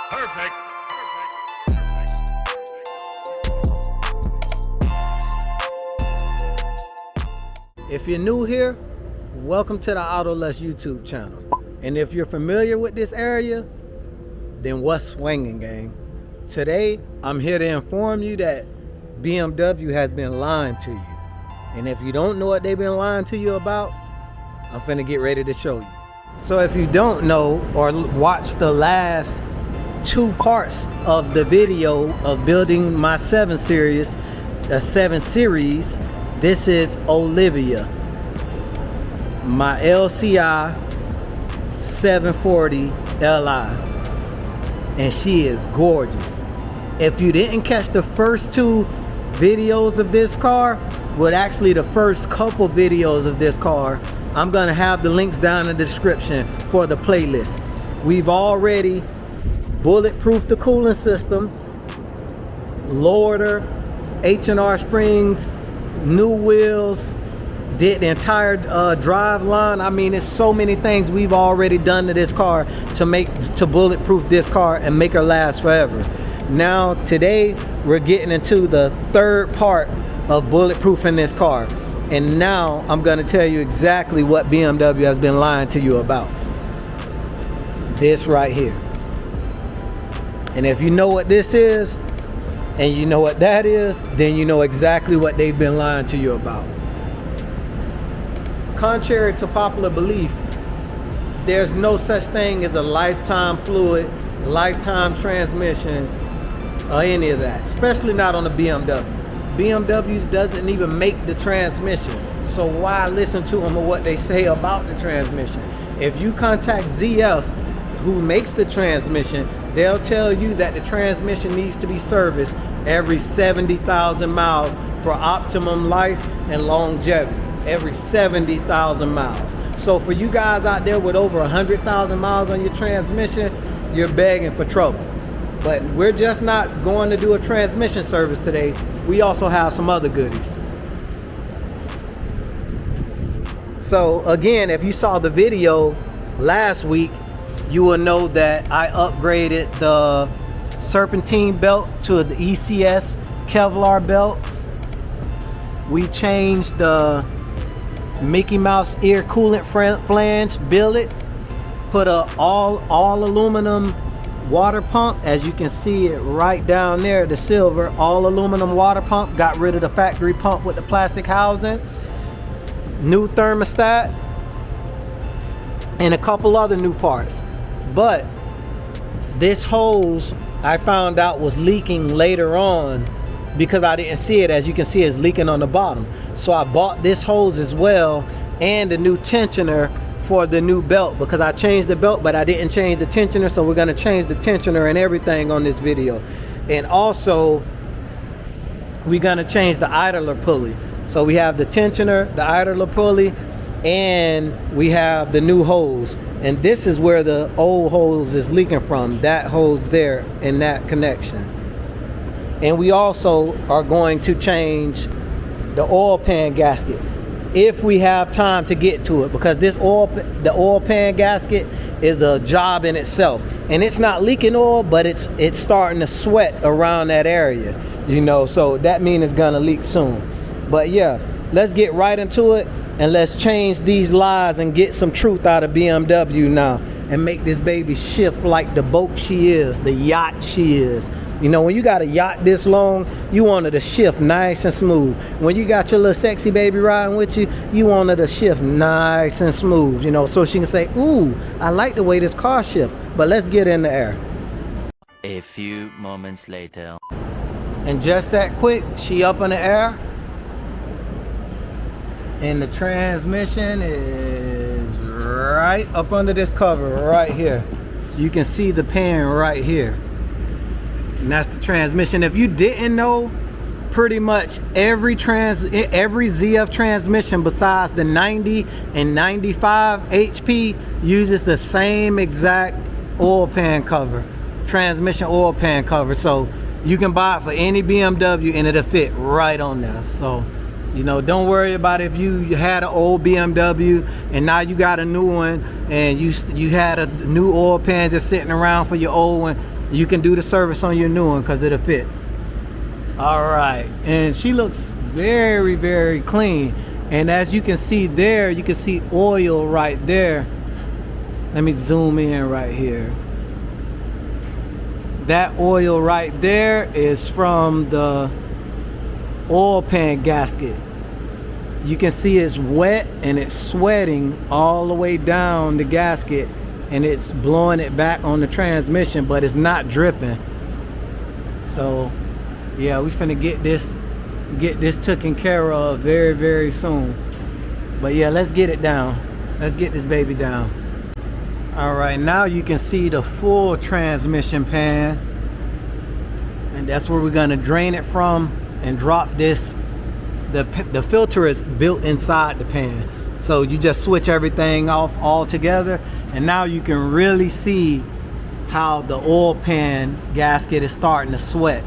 Perfect. If you're new here, welcome to the AutoLust YouTube channel. And if you're familiar with this area, then what's swinging, gang? Today, I'm here to inform you that BMW has been lying to you. And if you don't know what they've been lying to you about, I'm finna get ready to show you. So if you don't know or watch the last 2 parts of the video of building my 7 series, this is Olivia, my LCI 740 Li, and she is gorgeous. If you didn't catch the first 2 videos of this car, well, actually the first couple videos of this car, I'm gonna have the links down in the description for the playlist. We've already bulletproofed the cooling system, lowered her H&R springs, new wheels, did the entire drive line. I mean, it's so many things we've already done to this car to bulletproof this car and make her last forever. Now today we're getting into the 3rd part of bulletproofing this car, and now I'm going to tell you exactly what BMW has been lying to you about. This right here. And if you know what this is and you know what that is, then you know exactly what they've been lying to you about. Contrary to popular belief, there's no such thing as a lifetime fluid, lifetime transmission, or any of that, especially not on a BMW. BMW doesn't even make the transmission, so why listen to them or what they say about the transmission? If you contact ZF, who makes the transmission, they'll tell you that the transmission needs to be serviced every 70,000 miles for optimum life and longevity. Every 70,000 miles. So for you guys out there with over 100,000 miles on your transmission, you're begging for trouble. But we're just not going to do a transmission service today. We also have some other goodies. So again, if you saw the video last week, you will know that I upgraded the serpentine belt to the ECS Kevlar belt. We changed the Mickey Mouse ear coolant flange billet, put a all aluminum water pump, as you can see it right down there, the silver all aluminum water pump, got rid of the factory pump with the plastic housing, new thermostat, and a couple other new parts. But this hose I found out was leaking later on because I didn't see it. As you can see, it's leaking on the bottom. So I bought this hose as well and a new tensioner for the new belt, because I changed the belt but I didn't change the tensioner, so we're going to change the tensioner and everything on this video. And also we're going to change the idler pulley. So we have the tensioner, the idler pulley, and we have the new hose. And this is where the old hose is leaking from, that hose there in that connection. And we also are going to change the oil pan gasket if we have time to get to it, because the oil pan gasket is a job in itself, and it's not leaking oil, but it's starting to sweat around that area, you know, so that means it's gonna leak soon. But yeah, let's get right into it and let's change these lies and get some truth out of BMW now and make this baby shift like the boat she is, the yacht she is. You know, when you got a yacht this long, you want it to shift nice and smooth. When you got your little sexy baby riding with you, you want it to shift nice and smooth, you know, so she can say, ooh, I like the way this car shifts. But let's get in the air. A few moments later. And just that quick, she up in the air. And the transmission is right up under this cover right here. You can see the pan right here. And that's the transmission. If you didn't know, pretty much every ZF transmission besides the 90 and 95 HP uses the same exact oil pan cover, transmission oil pan cover. So you can buy it for any BMW and it'll fit right on there. So, you know, don't worry about if you had an old BMW and now you got a new one and you had a new oil pan just sitting around for your old one. You can do the service on your new one because it'll fit. All right, and she looks very, very clean. And as you can see there, you can see oil right there. Let me zoom in right here. That oil right there is from the oil pan gasket. You can see it's wet and it's sweating all the way down the gasket, and it's blowing it back on the transmission, but it's not dripping. So yeah, we finna get this taken care of very, very soon. But yeah, let's get it down. Let's get this baby down. All right, now you can see the full transmission pan, and that's where we're gonna drain it from and drop this. The filter is built inside the pan, so you just switch everything off all together, and now you can really see how the oil pan gasket is starting to sweat.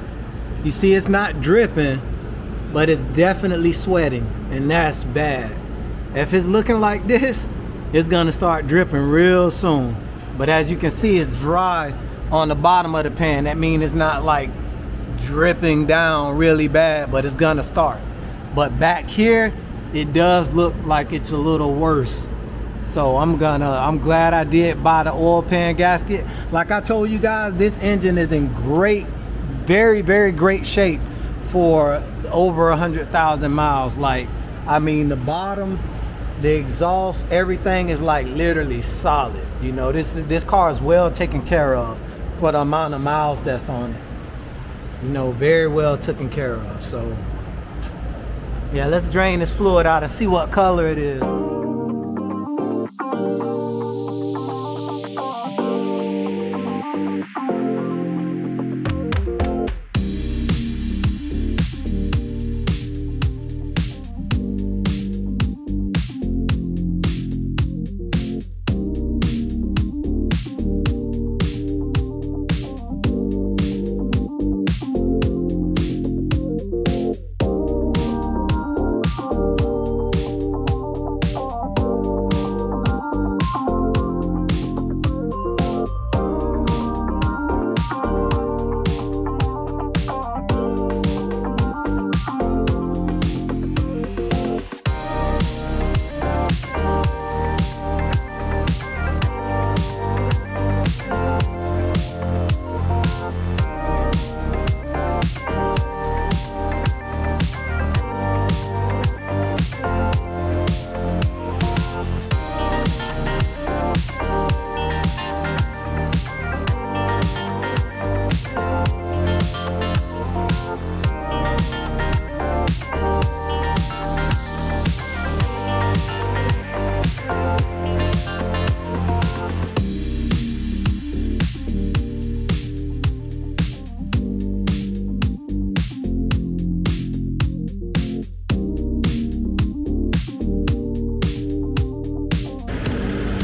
You see it's not dripping, but it's definitely sweating, and that's bad. If it's looking like this, it's gonna start dripping real soon. But as you can see, it's dry on the bottom of the pan. That means it's not like dripping down really bad, but it's gonna start. But back here, it does look like it's a little worse. So I'm glad I did buy the oil pan gasket. Like I told you guys, this engine is in great, very, very great shape for over 100,000 miles. Like, I mean, the bottom, the exhaust, everything is like literally solid. You know, this car is well taken care of for the amount of miles that's on it. You know, very well taken care of. So yeah, let's drain this fluid out and see what color it is.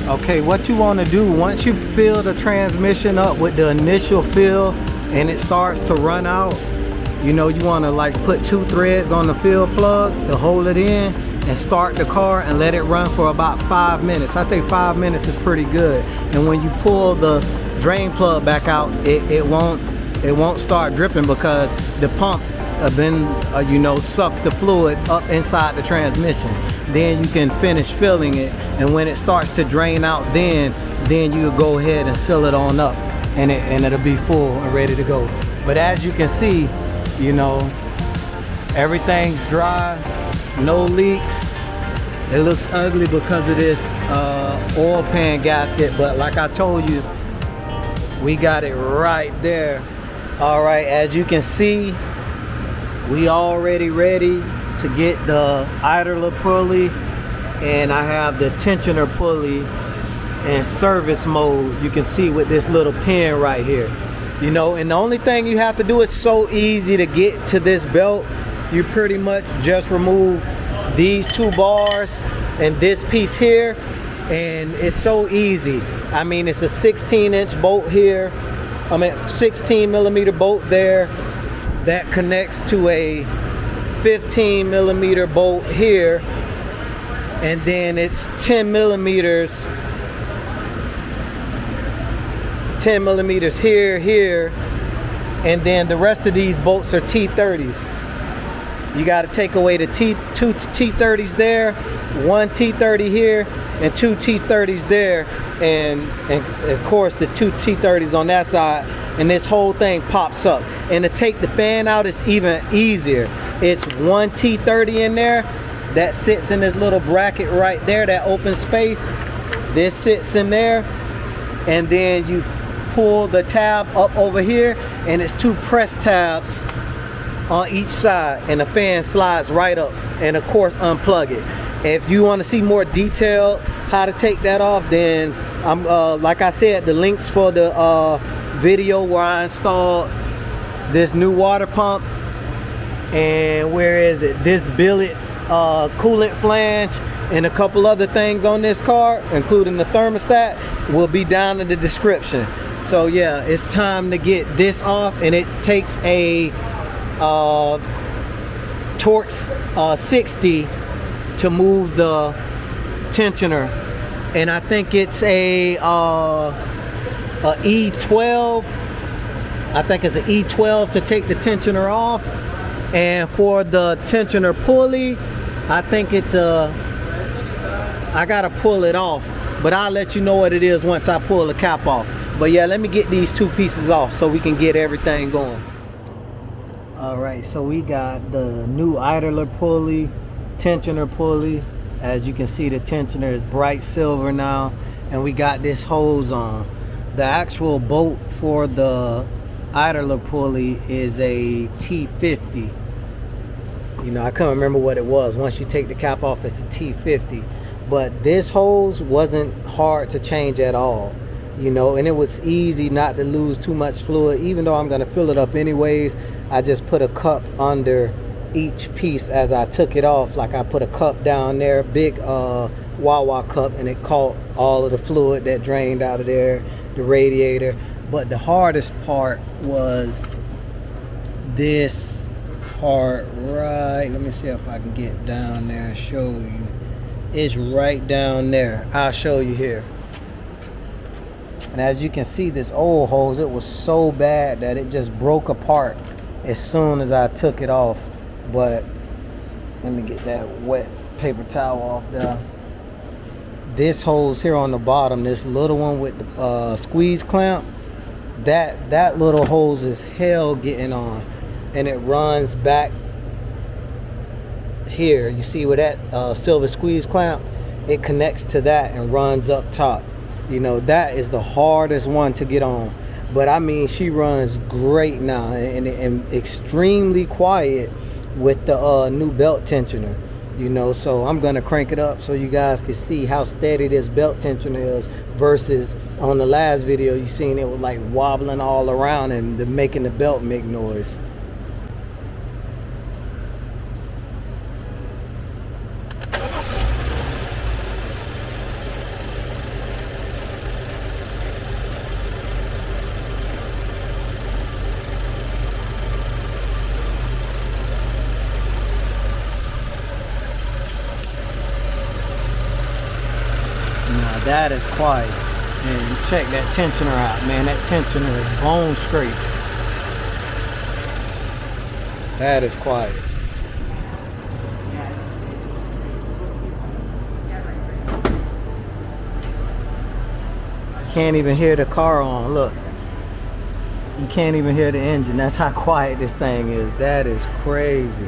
Okay, what you want to do, once you fill the transmission up with the initial fill and it starts to run out, you know, you want to like put 2 threads on the fill plug to hold it in and start the car and let it run for about 5 minutes. I say 5 minutes is pretty good. And when you pull the drain plug back out, it won't start dripping because the pump then you know, suck the fluid up inside the transmission. Then you can finish filling it, and when it starts to drain out, then you go ahead and seal it on up, and it'll be full and ready to go. But as you can see, you know, everything's dry, no leaks. It looks ugly because of this oil pan gasket, but like I told you, we got it right there. All right, as you can see, we already ready to get the idler pulley, and I have the tensioner pulley in service mode. You can see with this little pin right here, you know, and the only thing you have to do, is so easy to get to this belt. You pretty much just remove these 2 bars and this piece here, and it's so easy. I mean, it's a 16-inch bolt here, 16 millimeter bolt there that connects to a 15 millimeter bolt here, and then it's 10 millimeters 10 millimeters here, here, and then the rest of these bolts are T30s. You got to take away the two T30s there, one T30 here, and two T30s there, and of course the two T30s on that side, and this whole thing pops up. And to take the fan out is even easier. It's one T30 in there that sits in this little bracket right there, that open space. This sits in there, and then you pull the tab up over here, and it's two press tabs on each side, and the fan slides right up, and of course unplug it. If you want to see more detail how to take that off, then I'm like I said, the links for the video where I installed this new water pump, and where is it, this billet coolant flange, and a couple other things on this car, including the thermostat, will be down in the description. So yeah, it's time to get this off, and it takes a Torx 60 to move the tensioner, and I think it's a E12. I think it's an E12 to take the tensioner off, and for the tensioner pulley, I think it's I gotta pull it off, but I'll let you know what it is once I pull the cap off. But yeah, let me get these two pieces off so we can get everything going. All right, so we got the new idler pulley, tensioner pulley. As you can see, the tensioner is bright silver now, and we got this hose on. The actual bolt for the idler pulley is a T50. You know, I couldn't remember what it was. Once you take the cap off, it's a T50. But this hose wasn't hard to change at all, you know, and it was easy not to lose too much fluid. Even though I'm going to fill it up anyways, I just put a cup under each piece as I took it off. Like I put a cup down there, big Wawa cup, and it caught all of the fluid that drained out of there, the radiator. But the hardest part was this part right, let me see if I can get down there and show you. It's right down there. I'll show you here. And as you can see, this old hose, it was so bad that it just broke apart as soon as I took it off. But let me get that wet paper towel off there. This hose here on the bottom, this little one with the squeeze clamp, that little hose is hell getting on, and it runs back here. You see where that silver squeeze clamp, it connects to that and runs up top. You know, that is the hardest one to get on. But I mean, she runs great now, and extremely quiet with the new belt tensioner. You know, so I'm gonna crank it up so you guys can see how steady this belt tensioner is, versus on the last video you seen it was like wobbling all around and making the belt make noise. Now that is quiet. And check that tensioner out, man. That tensioner is bone straight. That is quiet. Can't even hear the car on. Look. You can't even hear the engine. That's how quiet this thing is. That is crazy.